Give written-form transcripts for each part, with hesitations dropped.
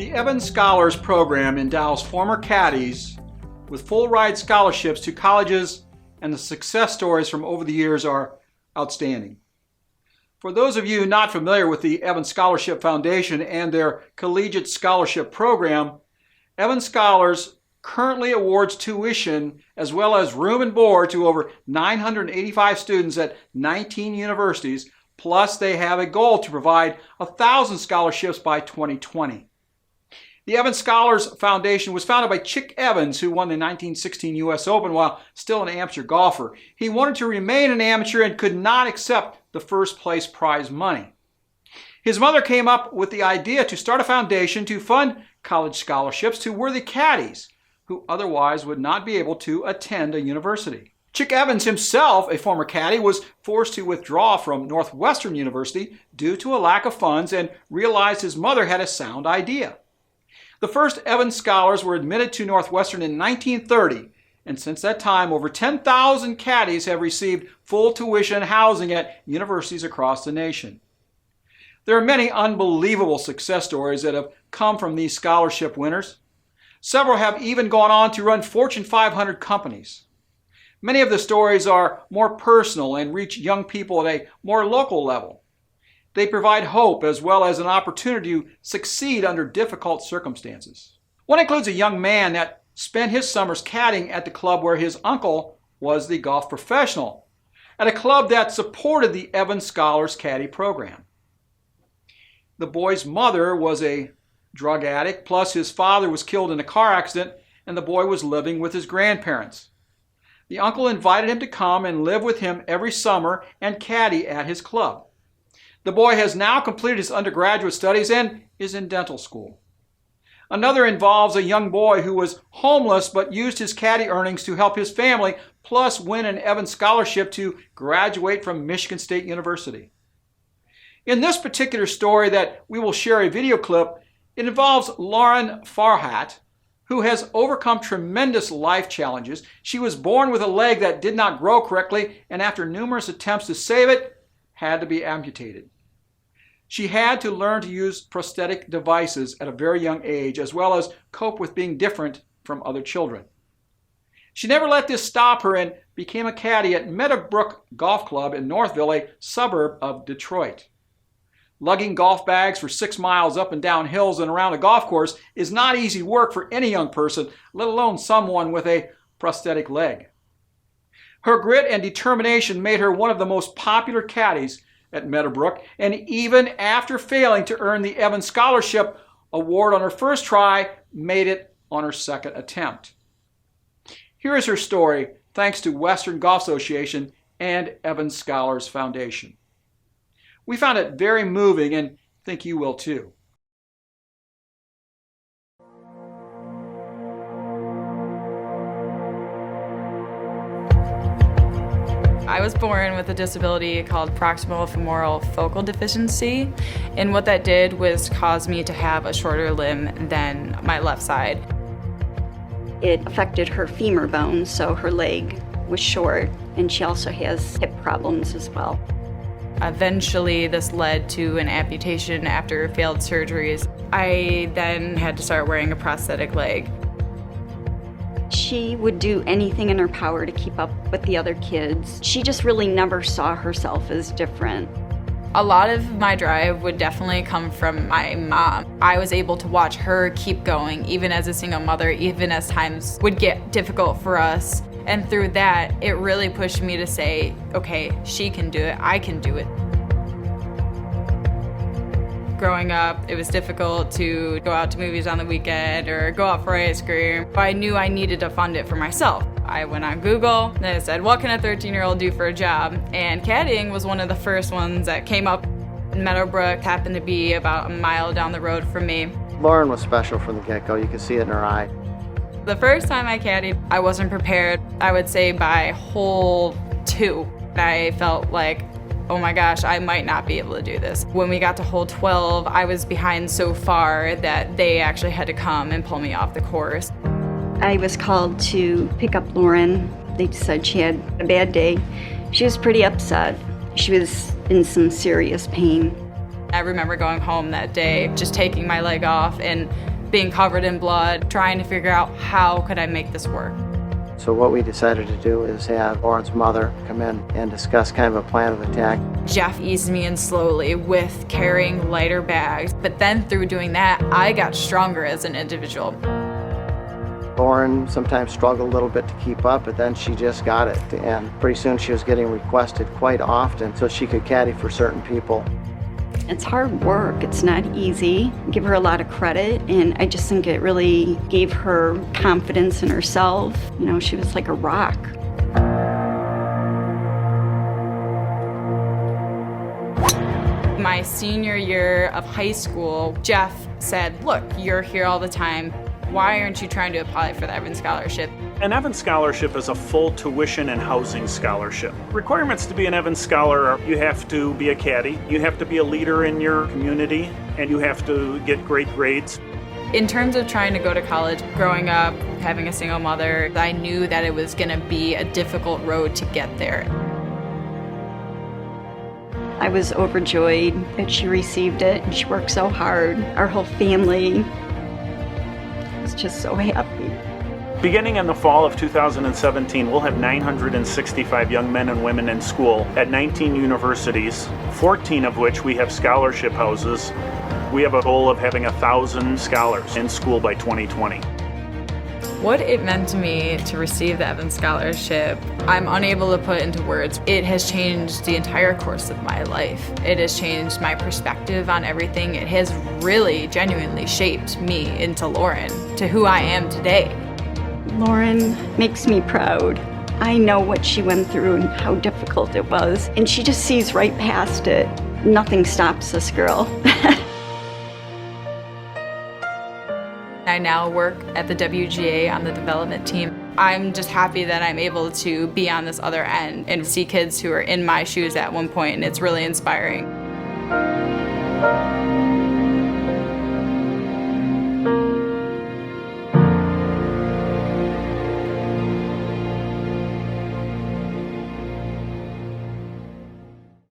The Evans Scholars Program endows former Caddies with full ride scholarships to colleges, and the success stories from over the years are outstanding. For those of you not familiar with the Evans Scholarship Foundation and their Collegiate Scholarship Program, Evans Scholars currently awards tuition as well as room and board to over 985 students at 19 universities, plus they have a goal to provide 1,000 scholarships by 2020. The Evans Scholars Foundation was founded by Chick Evans, who won the 1916 U.S. Open while still an amateur golfer. He wanted to remain an amateur and could not accept the first place prize money. His mother came up with the idea to start a foundation to fund college scholarships to worthy caddies who otherwise would not be able to attend a university. Chick Evans himself, a former caddy, was forced to withdraw from Northwestern University due to a lack of funds and realized his mother had a sound idea. The first Evans Scholars were admitted to Northwestern in 1930, and since that time, over 10,000 caddies have received full tuition and housing at universities across the nation. There are many unbelievable success stories that have come from these scholarship winners. Several have even gone on to run Fortune 500 companies. Many of the stories are more personal and reach young people at a more local level. They provide hope as well as an opportunity to succeed under difficult circumstances. One includes a young man that spent his summers caddying at the club where his uncle was the golf professional, at a club that supported the Evans Scholars Caddy program. The boy's mother was a drug addict, plus his father was killed in a car accident, and the boy was living with his grandparents. The uncle invited him to come and live with him every summer and caddy at his club. The boy has now completed his undergraduate studies and is in dental school. Another involves a young boy who was homeless but used his caddy earnings to help his family, plus win an Evans Scholarship to graduate from Michigan State University. In this particular story that we will share a video clip, it involves Lauren Farhat, who has overcome tremendous life challenges. She was born with a leg that did not grow correctly, and after numerous attempts to save it, had to be amputated. She had to learn to use prosthetic devices at a very young age, as well as cope with being different from other children. She never let this stop her and became a caddy at Meadowbrook Golf Club in Northville, a suburb of Detroit. Lugging golf bags for 6 miles up and down hills and around a golf course is not easy work for any young person, let alone someone with a prosthetic leg. Her grit and determination made her one of the most popular caddies at Meadowbrook, and even after failing to earn the Evans Scholarship Award on her first try, made it on her second attempt. Here is her story, thanks to Western Golf Association and Evans Scholars Foundation. We found it very moving and think you will too. I was born with a disability called proximal femoral focal deficiency, and what that did was cause me to have a shorter limb than my left side. It affected her femur bone, so her leg was short, and she also has hip problems as well. Eventually, this led to an amputation after failed surgeries. I then had to start wearing a prosthetic leg. She would do anything in her power to keep up with the other kids. She just really never saw herself as different. A lot of my drive would definitely come from my mom. I was able to watch her keep going, even as a single mother, even as times would get difficult for us. And through that, it really pushed me to say, okay, she can do it, I can do it. Growing up, it was difficult to go out to movies on the weekend or go out for ice cream. I knew I needed to fund it for myself. I went on Google and I said, what can a 13-year-old do for a job? And caddying was one of the first ones that came up. Meadowbrook happened to be about a mile down the road from me. Lauren was special from the get-go. You could see it in her eye. The first time I caddied, I wasn't prepared. I would say by hole 2, I felt like, oh my gosh, I might not be able to do this. When we got to hole 12, I was behind so far that they actually had to come and pull me off the course. I was called to pick up Lauren. They said she had a bad day. She was pretty upset. She was in some serious pain. I remember going home that day, just taking my leg off and being covered in blood, trying to figure out how could I make this work. So what we decided to do is have Lauren's mother come in and discuss kind of a plan of attack. Jeff eased me in slowly with carrying lighter bags, but then through doing that, I got stronger as an individual. Lauren sometimes struggled a little bit to keep up, but then she just got it. And pretty soon she was getting requested quite often so she could caddy for certain people. It's hard work. It's not easy. I give her a lot of credit, and I just think it really gave her confidence in herself. You know, she was like a rock. My senior year of high school, Jeff said, look, you're here all the time. Why aren't you trying to apply for the Evans Scholarship? An Evans Scholarship is a full tuition and housing scholarship. Requirements to be an Evans Scholar are you have to be a caddy, you have to be a leader in your community, and you have to get great grades. In terms of trying to go to college, growing up, having a single mother, I knew that it was going to be a difficult road to get there. I was overjoyed that she received it, and she worked so hard. Our whole family was just so happy. Beginning in the fall of 2017, we'll have 965 young men and women in school at 19 universities, 14 of which we have scholarship houses. We have a goal of having 1,000 scholars in school by 2020. What it meant to me to receive the Evans Scholarship, I'm unable to put into words. It has changed the entire course of my life. It has changed my perspective on everything. It has really genuinely shaped me into Lauren, to who I am today. Lauren makes me proud. I know what she went through and how difficult it was, and she just sees right past it. Nothing stops this girl. I now work at the WGA on the development team. I'm just happy that I'm able to be on this other end and see kids who are in my shoes at one point, and it's really inspiring.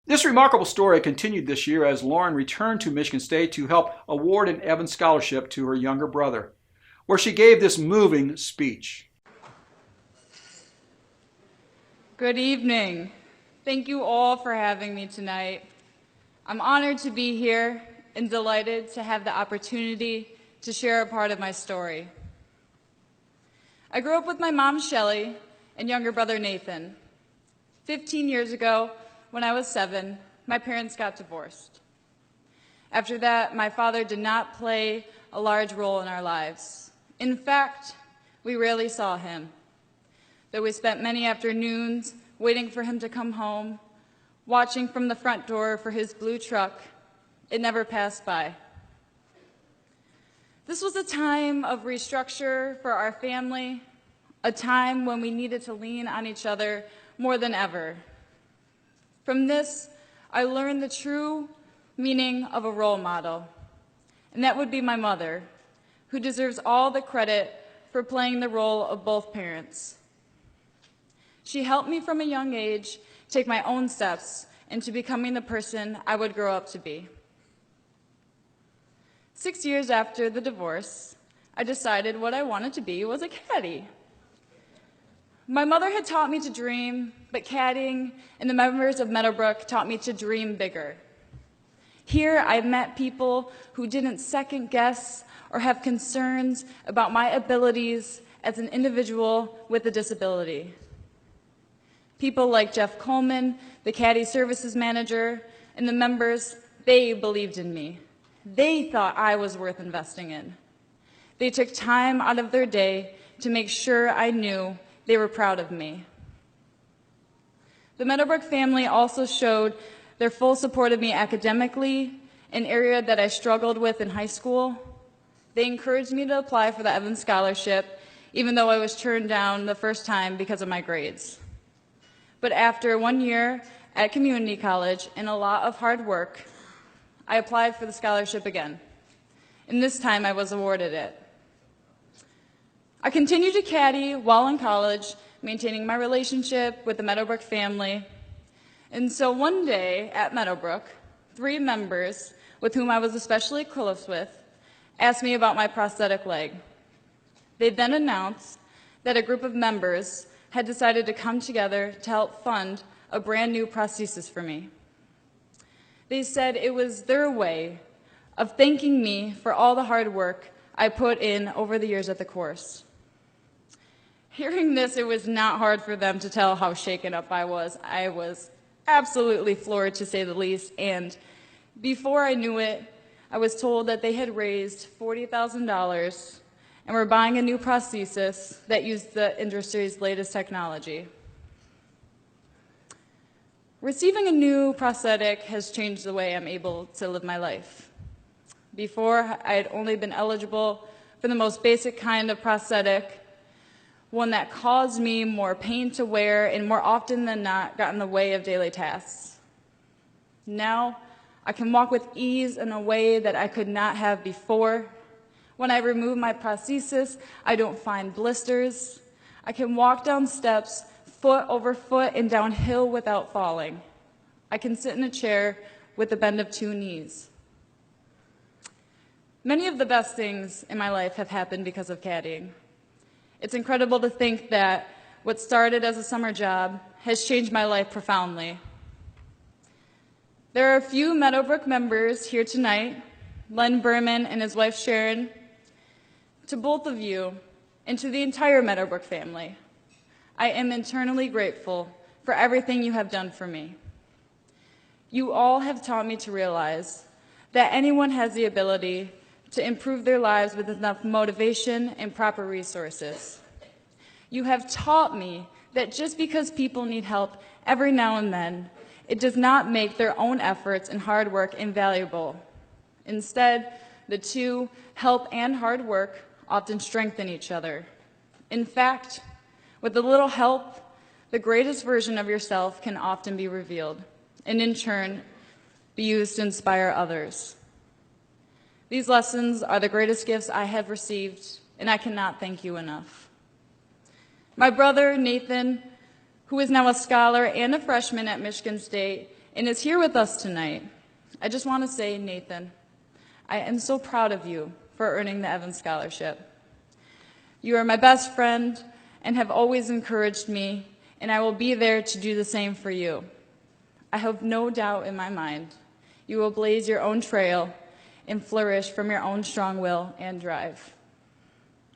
This remarkable story continued this year as Lauren returned to Michigan State to help award an Evans Scholarship to her younger brother, where she gave this moving speech. Good evening. Thank you all for having me tonight. I'm honored to be here and delighted to have the opportunity to share a part of my story. I grew up with my mom, Shelley, and younger brother, Nathan. 15 years ago, when I was 7, my parents got divorced. After that, my father did not play a large role in our lives. In fact, we rarely saw him. Though we spent many afternoons waiting for him to come home, watching from the front door for his blue truck, it never passed by. This was a time of restructure for our family, a time when we needed to lean on each other more than ever. From this, I learned the true meaning of a role model, and that would be my mother, who deserves all the credit for playing the role of both parents. She helped me from a young age take my own steps into becoming the person I would grow up to be. 6 years after the divorce, I decided what I wanted to be was a caddy. My mother had taught me to dream, but caddying and the members of Meadowbrook taught me to dream bigger. Here, I met people who didn't second guess or have concerns about my abilities as an individual with a disability. People like Jeff Coleman, the Caddy Services Manager, and the members, they believed in me. They thought I was worth investing in. They took time out of their day to make sure I knew they were proud of me. The Meadowbrook family also showed their full support of me academically, an area that I struggled with in high school. They encouraged me to apply for the Evans Scholarship, even though I was turned down the first time because of my grades. But after 1 year at community college and a lot of hard work, I applied for the scholarship again, and this time I was awarded it. I continued to caddy while in college, maintaining my relationship with the Meadowbrook family. And so one day at Meadowbrook, 3 members with whom I was especially close with asked me about my prosthetic leg. They then announced that a group of members had decided to come together to help fund a brand new prosthesis for me. They said it was their way of thanking me for all the hard work I put in over the years at the course. Hearing this, it was not hard for them to tell how shaken up I was. I was absolutely floored, to say the least, and before I knew it, I was told that they had raised $40,000 and were buying a new prosthesis that used the industry's latest technology. Receiving a new prosthetic has changed the way I'm able to live my life. Before, I had only been eligible for the most basic kind of prosthetic, one that caused me more pain to wear and more often than not got in the way of daily tasks. Now, I can walk with ease in a way that I could not have before. When I remove my prosthesis, I don't find blisters. I can walk down steps, foot over foot, and downhill without falling. I can sit in a chair with the bend of 2 knees. Many of the best things in my life have happened because of caddying. It's incredible to think that what started as a summer job has changed my life profoundly. There are a few Meadowbrook members here tonight, Len Berman and his wife Sharon. To both of you and to the entire Meadowbrook family, I am eternally grateful for everything you have done for me. You all have taught me to realize that anyone has the ability to improve their lives with enough motivation and proper resources. You have taught me that just because people need help every now and then, it does not make their own efforts and hard work invaluable. Instead, the two, help and hard work, often strengthen each other. In fact, with a little help, the greatest version of yourself can often be revealed, and in turn, be used to inspire others. These lessons are the greatest gifts I have received, and I cannot thank you enough. My brother, Nathan, who is now a scholar and a freshman at Michigan State and is here with us tonight, I just want to say, Nathan, I am so proud of you for earning the Evans Scholarship. You are my best friend and have always encouraged me, and I will be there to do the same for you. I have no doubt in my mind you will blaze your own trail and flourish from your own strong will and drive.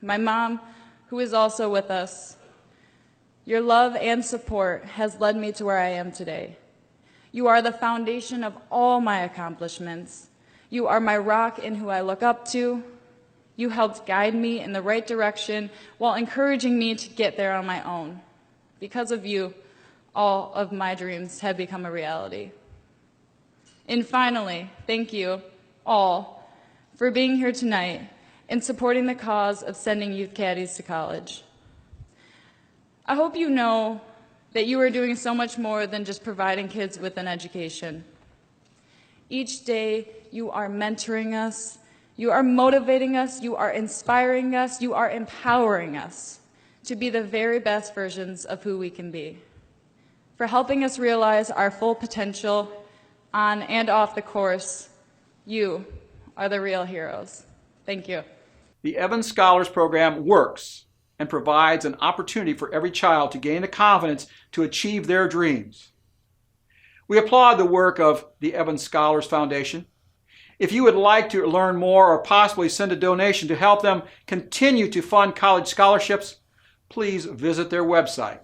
My mom, who is also with us, your love and support has led me to where I am today. You are the foundation of all my accomplishments. You are my rock in who I look up to. You helped guide me in the right direction while encouraging me to get there on my own. Because of you, all of my dreams have become a reality. And finally, thank you all for being here tonight and supporting the cause of sending youth caddies to college. I hope you know that you are doing so much more than just providing kids with an education. Each day, you are mentoring us, you are motivating us, you are inspiring us, you are empowering us to be the very best versions of who we can be. For helping us realize our full potential on and off the course, you are the real heroes. Thank you. The Evans Scholars Program works and provides an opportunity for every child to gain the confidence to achieve their dreams. We applaud the work of the Evans Scholars Foundation. If you would like to learn more or possibly send a donation to help them continue to fund college scholarships, please visit their website.